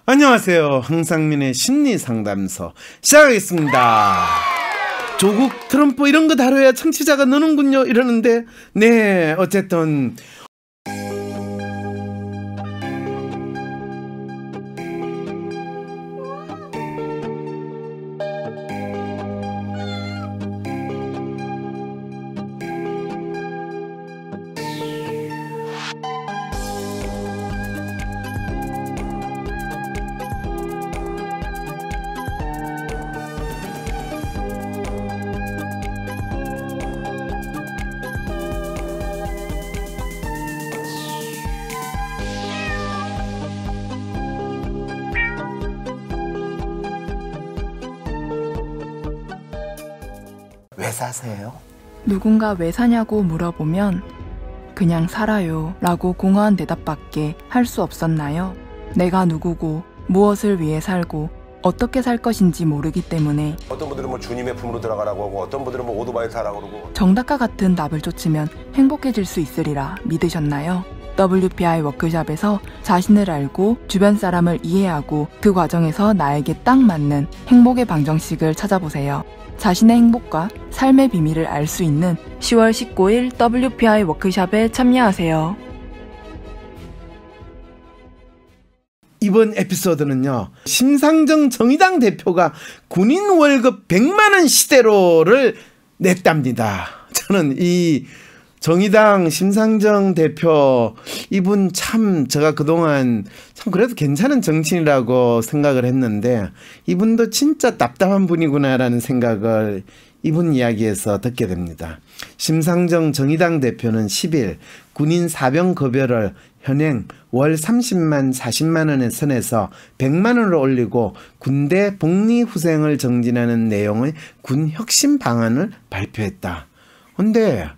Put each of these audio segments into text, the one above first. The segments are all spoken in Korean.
안녕하세요. 황상민의 심리상담소 시작하겠습니다. 조국, 트럼프 이런 거 다뤄야 청취자가 느는군요 이러는데, 네, 어쨌든 왜 사세요? 누군가 왜 사냐고 물어보면 그냥 살아요 라고 공허한 대답밖에 할 수 없었나요? 내가 누구고 무엇을 위해 살고 어떻게 살 것인지 모르기 때문에. 어떤 분들은 뭐 주님의 품으로 들어가라고 하고, 어떤 분들은 뭐 오토바이 타라고 그러고. 정답과 같은 답을 쫓으면 행복해질 수 있으리라 믿으셨나요? WPI 워크숍에서 자신을 알고 주변 사람을 이해하고 그 과정에서 나에게 딱 맞는 행복의 방정식을 찾아보세요. 자신의 행복과 삶의 비밀을 알 수 있는 10월 19일 WPI 워크숍에 참여하세요. 이번 에피소드는요, 심상정 정의당 대표가 군인 월급 100만원 시대로를 냈답니다. 저는 이 정의당 심상정 대표, 이분 참 제가 그동안 참 그래도 괜찮은 정치인이라고 생각을 했는데, 이분도 진짜 답답한 분이구나라는 생각을 이분 이야기에서 듣게 됩니다. 심상정 정의당 대표는 10일 군인 사병급여를 현행 월 30만 40만 원에 선에서 100만 원을 올리고 군대 복리후생을 정진하는 내용의 군 혁신 방안을 발표했다. 근데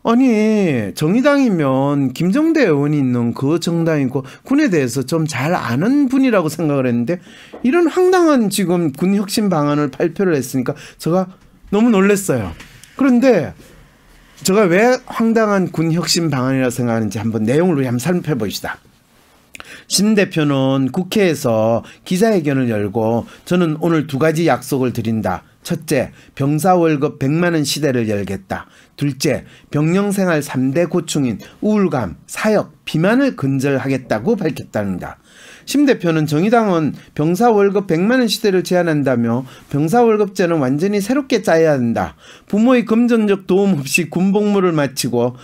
아니 정의당이면 김정대 의원이 있는 그 정당이고 군에 대해서 좀 잘 아는 분이라고 생각을 했는데, 이런 황당한 지금 군 혁신 방안을 발표를 했으니까 제가 너무 놀랐어요. 그런데 제가 왜 황당한 군 혁신 방안이라고 생각하는지 한번 내용을 한번 살펴봅시다. 심 대표는 국회에서 기자회견을 열고, 저는 오늘 두 가지 약속을 드린다. 첫째, 병사 월급 100만 원 시대를 열겠다. 둘째, 병영생활 3대 고충인 우울감, 사역, 비만을 근절하겠다고 밝혔답니다. 심 대표는 정의당은 병사 월급 100만 원 시대를 제안한다며 병사 월급제는 완전히 새롭게 짜야 한다. 부모의 금전적 도움 없이 군복무를 마치고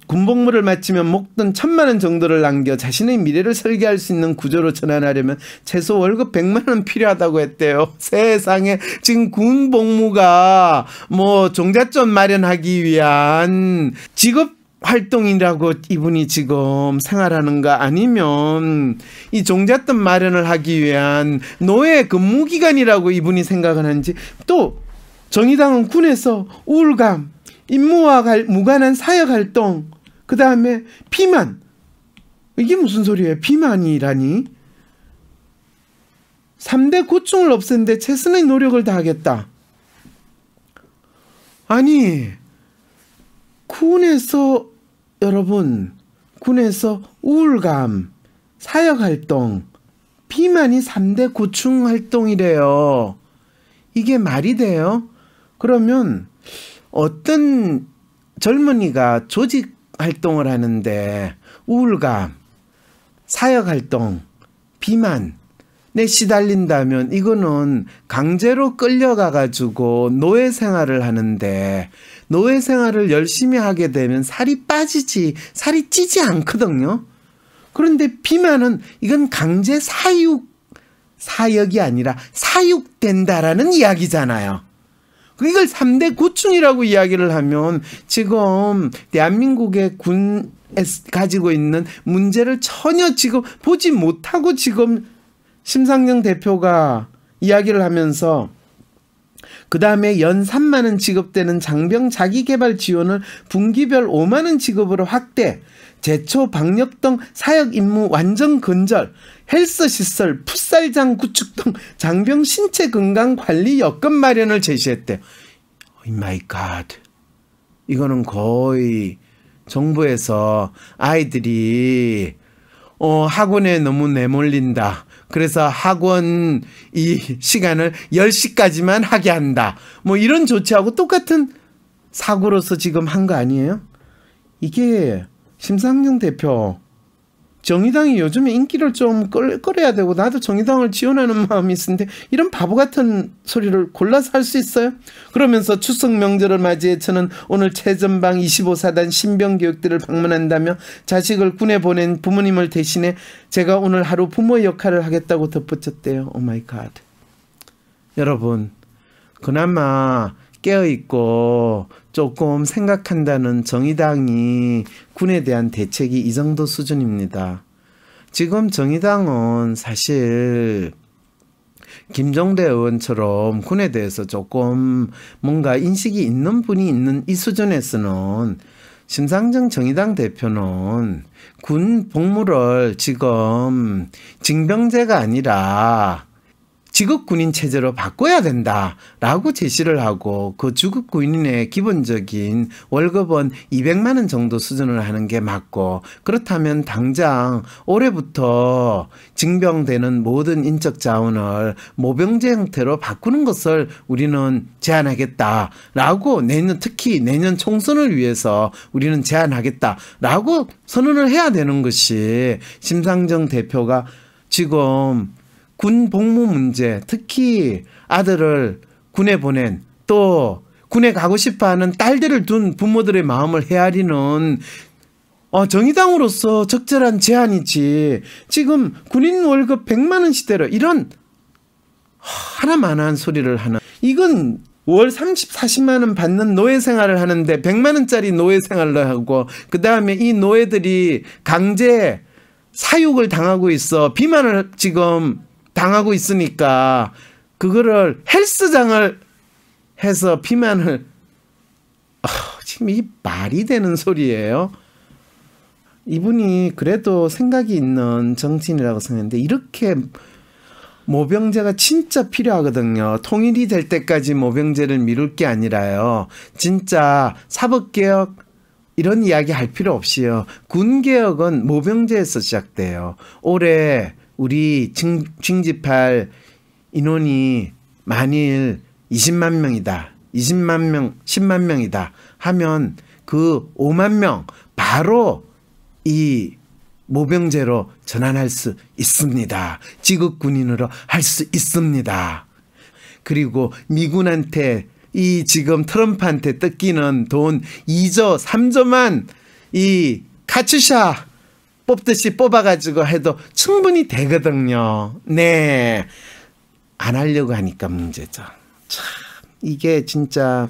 군복무를 마치면 목돈 1,000만 원 정도를 남겨 자신의 미래를 설계할 수 있는 구조로 전환하려면 최소 월급 100만 원 필요하다고 했대요. 세상에, 지금 군복무가 뭐 종잣돈 마련하기 위한 직업 활동이라고 이분이 지금 생활하는가, 아니면 이 종잣돈 마련을 하기 위한 노예 근무기간이라고 이분이 생각하는지. 또 정의당은 군에서 우울감, 임무와 무관한 사역활동, 그 다음에 비만, 이게 무슨 소리예요? 비만이라니? 3대 고충을 없애는데 최선의 노력을 다하겠다. 아니, 군에서 우울감, 사역활동, 비만이 3대 고충 활동이래요. 이게 말이 돼요? 그러면 어떤 젊은이가 조직 활동을 하는데 우울감, 사역활동, 비만에 시달린다면 이거는 강제로 끌려가가지고 노예 생활을 하는데, 노예 생활을 열심히 하게 되면 살이 빠지지, 살이 찌지 않거든요. 그런데 비만은 이건 강제 사역이 아니라 사육된다라는 이야기잖아요. 이걸 3대 고충이라고 이야기를 하면 지금 대한민국의 군에 가지고 있는 문제를 전혀 지금 보지 못하고 지금 심상정 대표가 이야기를 하면서, 그 다음에 연 3만 원 지급되는 장병 자기개발 지원을 분기별 5만 원 지급으로 확대, 제초 방역 등 사역 임무 완전 근절, 헬스 시설, 풋살장 구축 등 장병 신체 건강 관리 여건 마련을 제시했대. 마이 갓. 이거는 거의 정부에서 아이들이 학원에 너무 내몰린다. 그래서 학원 이 시간을 10시까지만 하게 한다. 뭐 이런 조치하고 똑같은 사고로서 지금 한 거 아니에요? 이게 심상정 대표, 정의당이 요즘에 인기를 좀 끌어야 되고 나도 정의당을 지원하는 마음이 있는데 이런 바보 같은 소리를 골라서 할 수 있어요? 그러면서 추석 명절을 맞이해 저는 오늘 최전방 25사단 신병교육대를 방문한다며 자식을 군에 보낸 부모님을 대신해 제가 오늘 하루 부모 역할을 하겠다고 덧붙였대요. 오 마이 갓. 여러분, 그나마 깨어있고 조금 생각한다는 정의당이 군에 대한 대책이 이 정도 수준입니다. 지금 정의당은 사실 김종대 의원처럼 군에 대해서 조금 뭔가 인식이 있는 분이 있는 이 수준에서는 심상정 정의당 대표는 군 복무를 지금 징병제가 아니라 지급군인 체제로 바꿔야 된다라고 제시를 하고 그 지급군인의 기본적인 월급은 200만 원 정도 수준을 하는 게 맞고 그렇다면 당장 올해부터 징병되는 모든 인적 자원을 모병제 형태로 바꾸는 것을 우리는 제안하겠다라고 특히 내년 총선을 위해서 우리는 제안하겠다라고 선언을 해야 되는 것이 심상정 대표가 지금 군 복무 문제, 특히 아들을 군에 보낸 또 군에 가고 싶어하는 딸들을 둔 부모들의 마음을 헤아리는 정의당으로서 적절한 제안이지. 지금 군인 월급 100만 원 시대로 이런 하나만한 소리를 하는, 이건 월 30, 40만 원 받는 노예 생활을 하는데 100만 원짜리 노예 생활을 하고 그 다음에 이 노예들이 강제 사육을 당하고 있어. 비만을 지금 당하고 있으니까 그거를 헬스장을 해서 비만을 지금 이 말이 되는 소리예요. 이분이 그래도 생각이 있는 정치인이라고 생각했는데 이렇게 모병제가 진짜 필요하거든요. 통일이 될 때까지 모병제를 미룰 게 아니라요. 진짜 사법개혁 이런 이야기 할 필요 없이요. 군개혁은 모병제에서 시작돼요. 올해 우리 징집할 인원이 만일 20만 명이다. 20만 명, 10만 명이다 하면 그 5만 명 바로 이 모병제로 전환할 수 있습니다. 지급군인으로 할 수 있습니다. 그리고 미군한테 이 지금 트럼프한테 뜯기는 돈 2조, 3조만 이 카츄샤 뽑듯이 뽑아가지고 해도 충분히 되거든요. 네. 안 하려고 하니까 문제죠. 참, 이게 진짜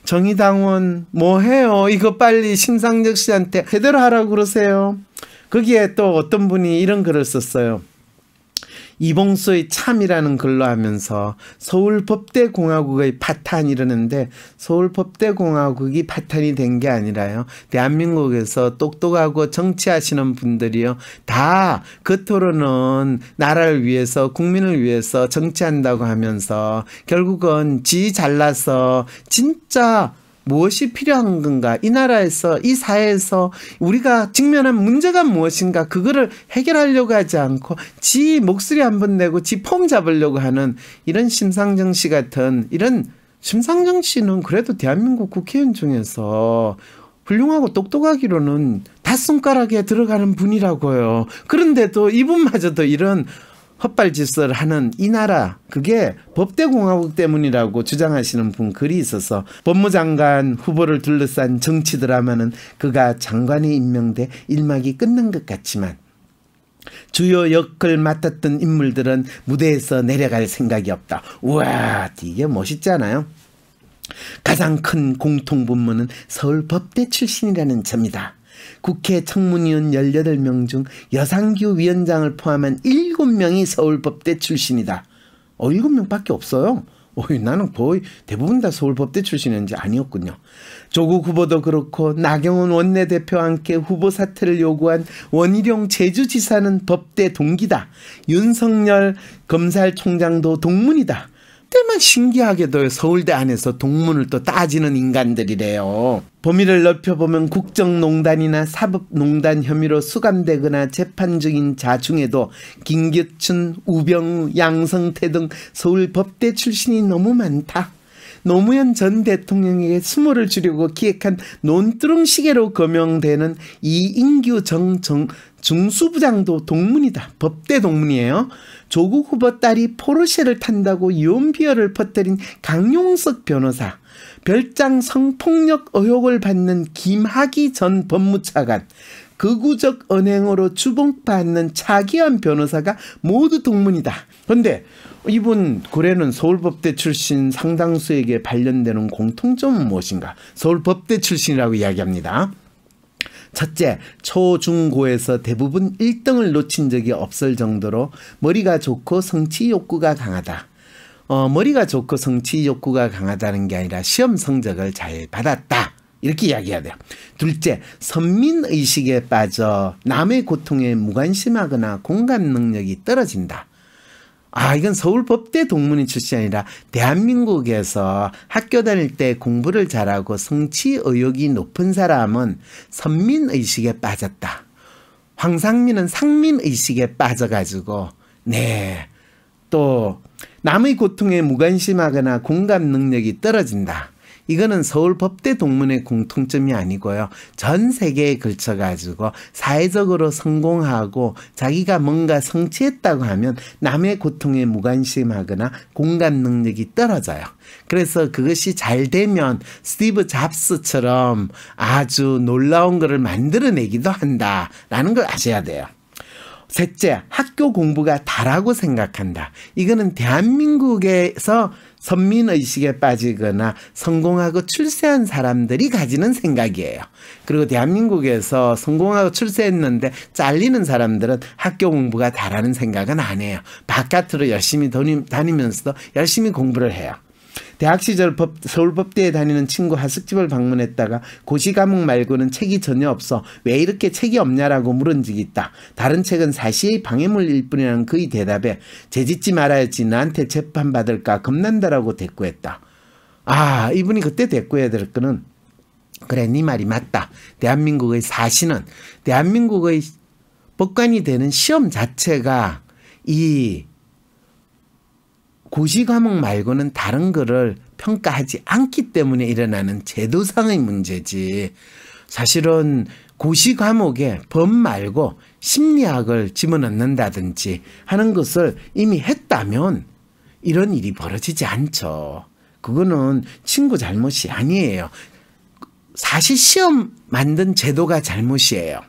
정의당원 뭐 해요? 이거 빨리 심상정 씨한테 제대로 하라고 그러세요. 거기에 또 어떤 분이 이런 글을 썼어요. 이봉수의 참이라는 글로 하면서 서울법대공화국의 파탄 이러는데 서울법대공화국이 파탄이 된 게 아니라요. 대한민국에서 똑똑하고 정치하시는 분들이요. 다 겉으로는 나라를 위해서 국민을 위해서 정치한다고 하면서 결국은 지 잘나서 진짜 무엇이 필요한 건가? 이 나라에서, 이 사회에서 우리가 직면한 문제가 무엇인가? 그거를 해결하려고 하지 않고 지 목소리 한번 내고 지 폼 잡으려고 하는 이런 심상정 씨 같은, 이런 심상정 씨는 그래도 대한민국 국회의원 중에서 훌륭하고 똑똑하기로는 5손가락에 들어가는 분이라고요. 그런데도 이분마저도 이런 헛발짓을 하는 이 나라, 그게 법대공화국 때문이라고 주장하시는 분 글이 있어서 법무장관 후보를 둘러싼 정치 드라마는 그가 장관에 임명돼 일막이 끝난 것 같지만 주요 역을 맡았던 인물들은 무대에서 내려갈 생각이 없다. 우와, 이게 멋있지 않아요? 가장 큰 공통분모는 서울법대 출신이라는 점이다. 국회 청문위원 18명 중 여상규 위원장을 포함한 7명이 서울법대 출신이다. 7명밖에 없어요. 나는 거의 대부분 다 서울법대 출신인지 아니었군요. 조국 후보도 그렇고 나경원 원내대표와 함께 후보 사퇴를 요구한 원희룡 제주지사는 법대 동기다. 윤석열 검찰총장도 동문이다. 이때만 신기하게도 서울대 안에서 동문을 또 따지는 인간들이래요. 범위를 넓혀보면 국정농단이나 사법농단 혐의로 수감되거나 재판 중인 자 중에도 김기춘, 우병우, 양성태 등 서울 법대 출신이 너무 많다. 노무현 전 대통령에게 수모를 주려고 기획한 논두렁시계로 거명되는 이인규 중수부장도 동문이다. 법대 동문이에요. 조국 후보 딸이 포르쉐를 탄다고 유언비어를 퍼뜨린 강용석 변호사, 별장 성폭력 의혹을 받는 김학의 전 법무차관, 극우적 언행으로 주목받는 차기환 변호사가 모두 동문이다. 그런데 이분 고래는 서울법대 출신 상당수에게 발견되는 공통점은 무엇인가? 서울법대 출신이라고 이야기합니다. 첫째, 초, 중, 고에서 대부분 1등을 놓친 적이 없을 정도로 머리가 좋고 성취 욕구가 강하다. 머리가 좋고 성취 욕구가 강하다는 게 아니라 시험 성적을 잘 받았다. 이렇게 이야기해야 돼요. 둘째, 선민의식에 빠져 남의 고통에 무관심하거나 공감 능력이 떨어진다. 이건 서울법대 동문이 출신이 아니라 대한민국에서 학교 다닐 때 공부를 잘하고 성취 의욕이 높은 사람은 선민의식에 빠졌다. 황상민은 상민의식에 빠져가지고 또 남의 고통에 무관심하거나 공감 능력이 떨어진다. 이거는 서울법대 동문의 공통점이 아니고요. 전 세계에 걸쳐가지고 사회적으로 성공하고 자기가 뭔가 성취했다고 하면 남의 고통에 무관심하거나 공감 능력이 떨어져요. 그래서 그것이 잘 되면 스티브 잡스처럼 아주 놀라운 것을 만들어내기도 한다라는 걸 아셔야 돼요. 셋째, 학교 공부가 다라고 생각한다. 이거는 대한민국에서 선민의식에 빠지거나 성공하고 출세한 사람들이 가지는 생각이에요. 그리고 대한민국에서 성공하고 출세했는데 잘리는 사람들은 학교 공부가 다라는 생각은 안 해요. 바깥으로 열심히 다니면서도 열심히 공부를 해요. 대학 시절 서울법대에 다니는 친구 하숙집을 방문했다가 고시 과목 말고는 책이 전혀 없어 왜 이렇게 책이 없냐라고 물은 적이 있다. 다른 책은 사시의 방해물일 뿐이라는 그의 대답에 재짓지 말아야지 나한테 재판받을까 겁난다라고 대꾸했다. 이분이 그때 대꾸해야 될 거는 그래 네 말이 맞다. 대한민국의 사시는 대한민국의 법관이 되는 시험 자체가 이 고시 과목 말고는 다른 거를 평가하지 않기 때문에 일어나는 제도상의 문제지. 사실은 고시 과목에 법 말고 심리학을 집어넣는다든지 하는 것을 이미 했다면 이런 일이 벌어지지 않죠. 그거는 친구 잘못이 아니에요. 사실 시험 만든 제도가 잘못이에요.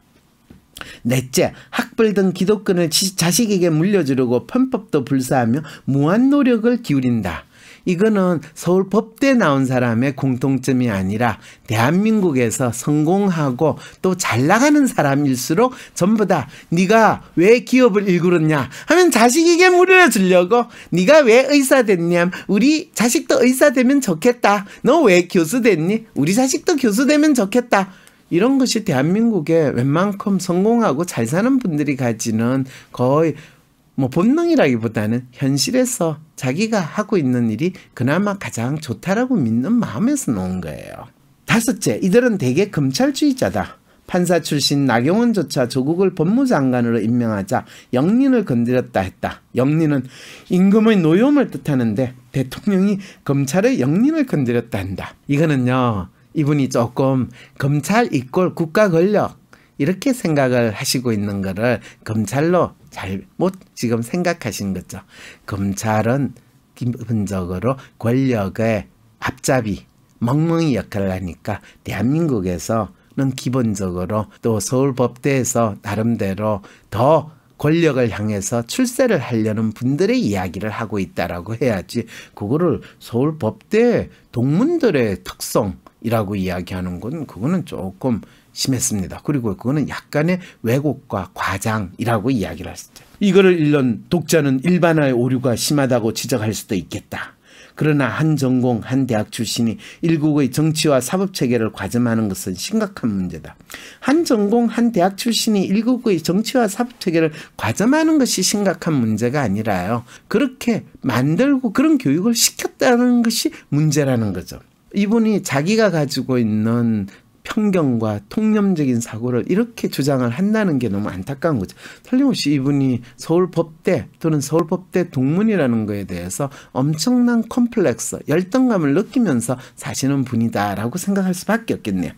넷째, 학벌 등 기득권을 자식에게 물려주려고 편법도 불사하며 무한 노력을 기울인다. 이거는 서울법대 나온 사람의 공통점이 아니라 대한민국에서 성공하고 또 잘 나가는 사람일수록 전부 다 네가 왜 기업을 일구렸냐 하면 자식에게 물려주려고 네가 왜 의사 됐냐 우리 자식도 의사 되면 좋겠다. 너 왜 교수 됐니? 우리 자식도 교수 되면 좋겠다. 이런 것이 대한민국에 웬만큼 성공하고 잘 사는 분들이 가지는 거의 본능이라기보다는 현실에서 자기가 하고 있는 일이 그나마 가장 좋다라고 믿는 마음에서 나온 거예요. 다섯째, 이들은 대개 검찰주의자다. 판사 출신 나경원조차 조국을 법무장관으로 임명하자 영린을 건드렸다 했다. 영린은 임금의 노여움을 뜻하는데 대통령이 검찰의 영린을 건드렸다 한다. 이거는요. 이분이 조금 검찰 이꼴 국가 권력 이렇게 생각을 하시고 있는 거를 검찰로 잘못 지금 생각하신 거죠. 검찰은 기본적으로 권력의 앞잡이, 멍멍이 역할을 하니까 대한민국에서는 기본적으로 또 서울법대에서 나름대로 더 권력을 향해서 출세를 하려는 분들의 이야기를 하고 있다라고 해야지 그거를 서울법대 동문들의 특성이라고 이야기하는 건 그거는 조금 심했습니다. 그리고 그거는 약간의 왜곡과 과장이라고 이야기를 했죠. 이거를 읽는 독자는 일반화의 오류가 심하다고 지적할 수도 있겠다. 그러나 한 전공, 한 대학 출신이 일국의 정치와 사법체계를 과점하는 것은 심각한 문제다. 한 전공, 한 대학 출신이 일국의 정치와 사법체계를 과점하는 것이 심각한 문제가 아니라요. 그렇게 만들고 그런 교육을 시켰다는 것이 문제라는 거죠. 이분이 자기가 가지고 있는 편견과 통념적인 사고를 이렇게 주장을 한다는 게 너무 안타까운 거죠. 틀림없이 이분이 서울법대 또는 서울법대 동문이라는 거에 대해서 엄청난 컴플렉스, 열등감을 느끼면서 사시는 분이다라고 생각할 수밖에 없겠네요.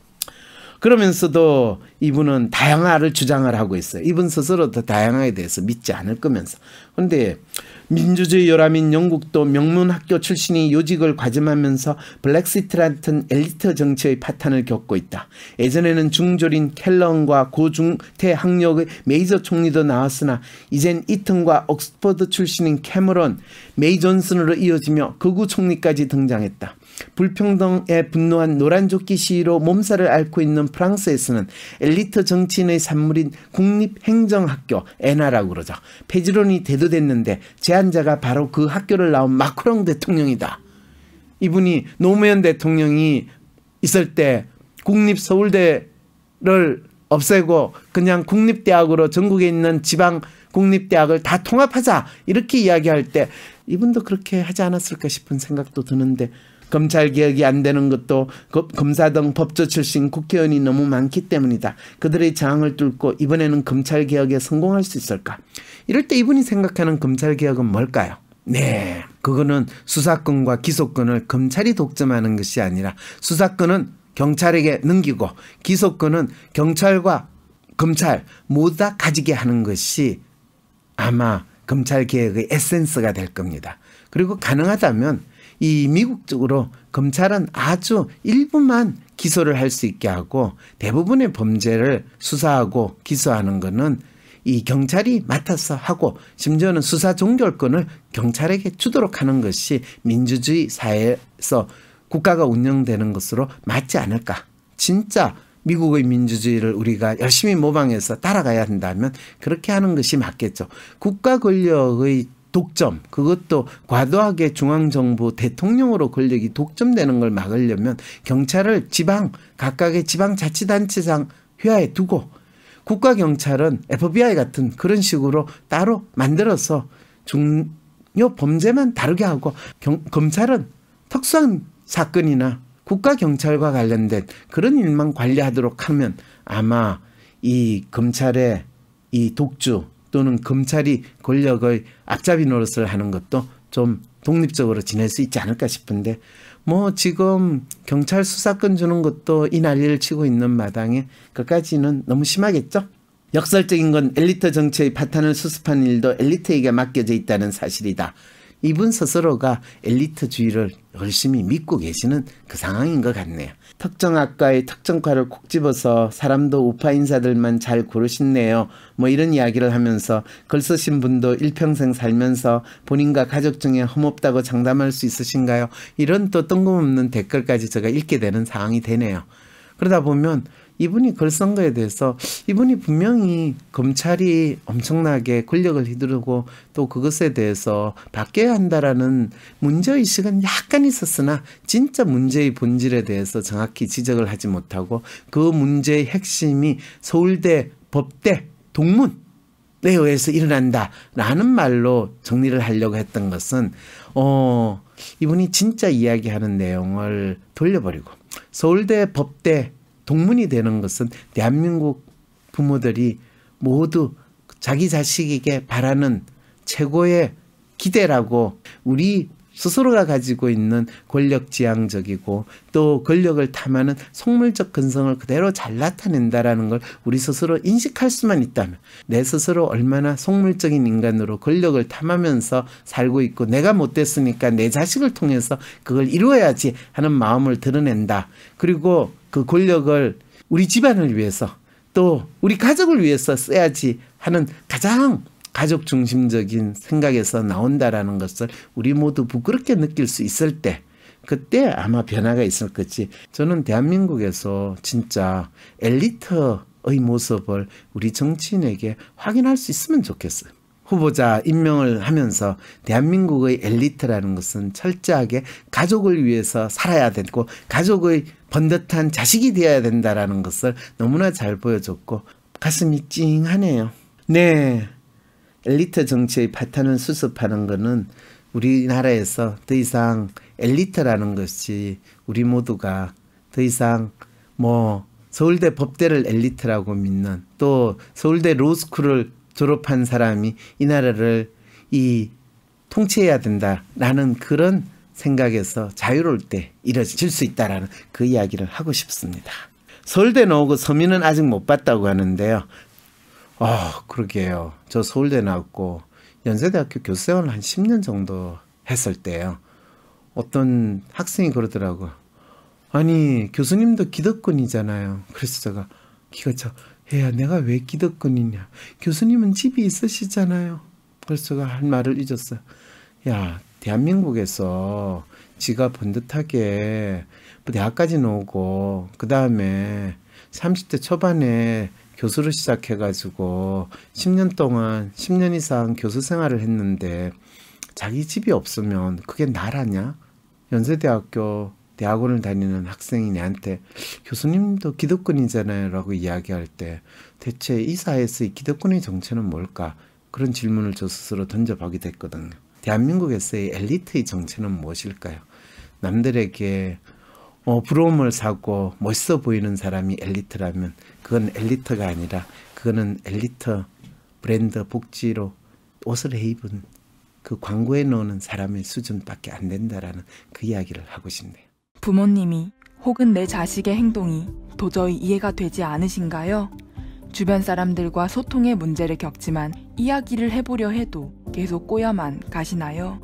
그러면서도 이분은 다양화를 주장을 하고 있어요. 이분 스스로도 다양화에 대해서 믿지 않을 거면서. 그런데 민주주의 열화민 영국도 명문학교 출신이 요직을 과점하면서 블랙시트 같은 엘리트 정치의 파탄을 겪고 있다. 예전에는 중졸인 켈런과 고중퇴 학력의 메이저 총리도 나왔으나 이젠 이튼과 옥스퍼드 출신인 캐머런, 메이 존슨으로 이어지며 극우 총리까지 등장했다. 불평등에 분노한 노란조끼 시위로 몸살을 앓고 있는 프랑스에서는 엘리트 정치인의 산물인 국립행정학교 에나라고 그러죠. 폐지론이 대두됐는데 제안자가 바로 그 학교를 나온 마크롱 대통령이다. 이분이 노무현 대통령이 있을 때 국립서울대를 없애고 그냥 국립대학으로 전국에 있는 지방 국립대학을 다 통합하자 이렇게 이야기할 때 이분도 그렇게 하지 않았을까 싶은 생각도 드는데, 검찰개혁이 안 되는 것도 검사 등 법조 출신 국회의원이 너무 많기 때문이다. 그들의 저항을 뚫고 이번에는 검찰개혁에 성공할 수 있을까? 이럴 때 이분이 생각하는 검찰개혁은 뭘까요? 네, 그거는 수사권과 기소권을 검찰이 독점하는 것이 아니라 수사권은 경찰에게 넘기고 기소권은 경찰과 검찰 모두 다 가지게 하는 것이 아마 검찰개혁의 에센스가 될 겁니다. 그리고 가능하다면 이 미국적으로 검찰은 아주 일부만 기소를 할 수 있게 하고 대부분의 범죄를 수사하고 기소하는 것은 이 경찰이 맡아서 하고 심지어는 수사 종결권을 경찰에게 주도록 하는 것이 민주주의 사회에서 국가가 운영되는 것으로 맞지 않을까. 진짜 미국의 민주주의를 우리가 열심히 모방해서 따라가야 한다면 그렇게 하는 것이 맞겠죠. 국가 권력의 독점, 그것도 과도하게 중앙정부 대통령으로 권력이 독점되는 걸 막으려면 경찰을 각각의 지방자치단체장 휘하에 두고 국가경찰은 FBI 같은 그런 식으로 따로 만들어서 중요 범죄만 다루게 하고 검찰은 특수한 사건이나 국가경찰과 관련된 그런 일만 관리하도록 하면 아마 이 검찰의 이 독주 또는 검찰이 권력의 앞잡이 노릇을 하는 것도 좀 독립적으로 지낼 수 있지 않을까 싶은데, 뭐 지금 경찰 수사권 주는 것도 이 난리를 치고 있는 마당에 그까지는 너무 심하겠죠? 역설적인 건 엘리트 정치의 파탄을 수습하는 일도 엘리트에게 맡겨져 있다는 사실이다. 이분 스스로가 엘리트주의를 열심히 믿고 계시는 그 상황인 것 같네요. 특정 학과의 특정과를 콕 집어서 사람도 우파 인사들만 잘 고르시네요. 뭐 이런 이야기를 하면서 글 쓰신 분도 일평생 살면서 본인과 가족 중에 험없다고 장담할 수 있으신가요? 이런 또 뜬금없는 댓글까지 제가 읽게 되는 상황이 되네요. 그러다 보면 이분이 글 쓴 거에 대해서 이분이 분명히 검찰이 엄청나게 권력을 휘두르고 또 그것에 대해서 바뀌어야 한다라는 문제의식은 약간 있었으나 진짜 문제의 본질에 대해서 정확히 지적을 하지 못하고 그 문제의 핵심이 서울대 법대 동문에 의해서 일어난다라는 말로 정리를 하려고 했던 것은 이분이 진짜 이야기하는 내용을 돌려버리고 서울대 법대 동문이 되는 것은 대한민국 부모들이 모두 자기 자식에게 바라는 최고의 기대라고, 우리 스스로가 가지고 있는 권력지향적이고 또 권력을 탐하는 속물적 근성을 그대로 잘 나타낸다라는 걸 우리 스스로 인식할 수만 있다면, 내 스스로 얼마나 속물적인 인간으로 권력을 탐하면서 살고 있고 내가 못됐으니까 내 자식을 통해서 그걸 이루어야지 하는 마음을 드러낸다. 그리고 그 권력을 우리 집안을 위해서 또 우리 가족을 위해서 써야지 하는 가장 가족 중심적인 생각에서 나온다라는 것을 우리 모두 부끄럽게 느낄 수 있을 때, 그때 아마 변화가 있을 거지. 저는 대한민국에서 진짜 엘리트의 모습을 우리 정치인에게 확인할 수 있으면 좋겠어요. 후보자 임명을 하면서 대한민국의 엘리트라는 것은 철저하게 가족을 위해서 살아야 되고 가족의 번듯한 자식이 되어야 된다라는 것을 너무나 잘 보여줬고 가슴이 찡하네요. 네, 엘리트 정치의 파탄을 수습하는 것은 우리나라에서 더 이상 엘리트라는 것이 우리 모두가 더 이상 서울대 법대를 엘리트라고 믿는 또 서울대 로스쿨을 졸업한 사람이 이 나라를 통치해야 된다라는 그런 생각에서 자유로울 때 이뤄질 수 있다라는 그 이야기를 하고 싶습니다. 서울대 나오고 서민은 아직 못 봤다고 하는데요. 그러게요. 저 서울대 나왔고 연세대학교 교수생활을 한 10년 정도 했을 때요. 어떤 학생이 그러더라고. 아니 교수님도 기득권이잖아요. 그래서 제가 기가 차. 야, 내가 왜 기득권이냐. 교수님은 집이 있으시잖아요. 그래서 제가 한 말을 잊었어요. 야, 대한민국에서 지가 번듯하게 대학까지 나오고 그 다음에 30대 초반에 교수를 시작해가지고 10년 이상 교수 생활을 했는데 자기 집이 없으면 그게 나라냐? 연세대학교 대학원을 다니는 학생이 내한테 교수님도 기득권이잖아요 라고 이야기할 때 대체 이 사회에서의 기득권의 정체는 뭘까? 그런 질문을 저 스스로 던져보게 됐거든요. 대한민국에서의 엘리트의 정체는 무엇일까요? 남들에게 부러움을 사고 멋있어 보이는 사람이 엘리트라면 그건 엘리트가 아니라 그거는 엘리트 브랜드 복지로 옷을 입은 그 광고에 넣는 사람의 수준밖에 안 된다라는 그 이야기를 하고 싶네요. 부모님이 혹은 내 자식의 행동이 도저히 이해가 되지 않으신가요? 주변 사람들과 소통의 문제를 겪지만 이야기를 해보려 해도 계속 꼬여만 가시나요?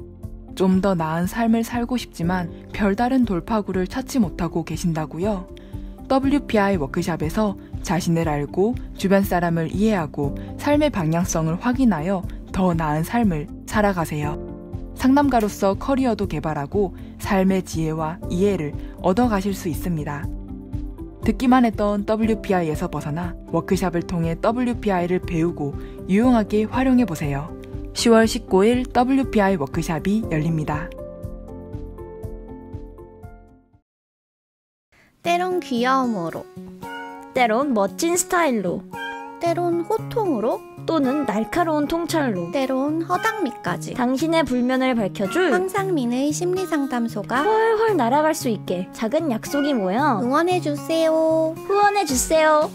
좀 더 나은 삶을 살고 싶지만 별다른 돌파구를 찾지 못하고 계신다고요? WPI 워크샵에서 자신을 알고 주변 사람을 이해하고 삶의 방향성을 확인하여 더 나은 삶을 살아가세요. 상담가로서 커리어도 개발하고 삶의 지혜와 이해를 얻어가실 수 있습니다. 듣기만 했던 WPI에서 벗어나 워크샵을 통해 WPI를 배우고 유용하게 활용해보세요. 10월 19일 WPI 워크샵이 열립니다. 때론 귀여움으로, 때론 멋진 스타일로, 때론 호통으로, 또는 날카로운 통찰로, 때론 허당미까지 당신의 불면을 밝혀줄 황상민의 심리상담소가 훨훨 날아갈 수 있게 작은 약속이 모여 응원해주세요. 후원해주세요.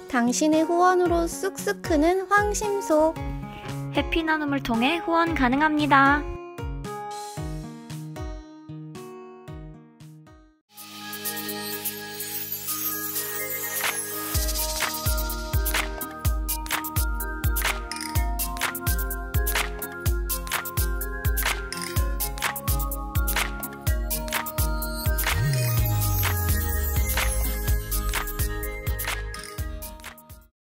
당신의 후원으로 쑥쑥 크는 황심소. 해피 나눔을 통해 후원 가능합니다.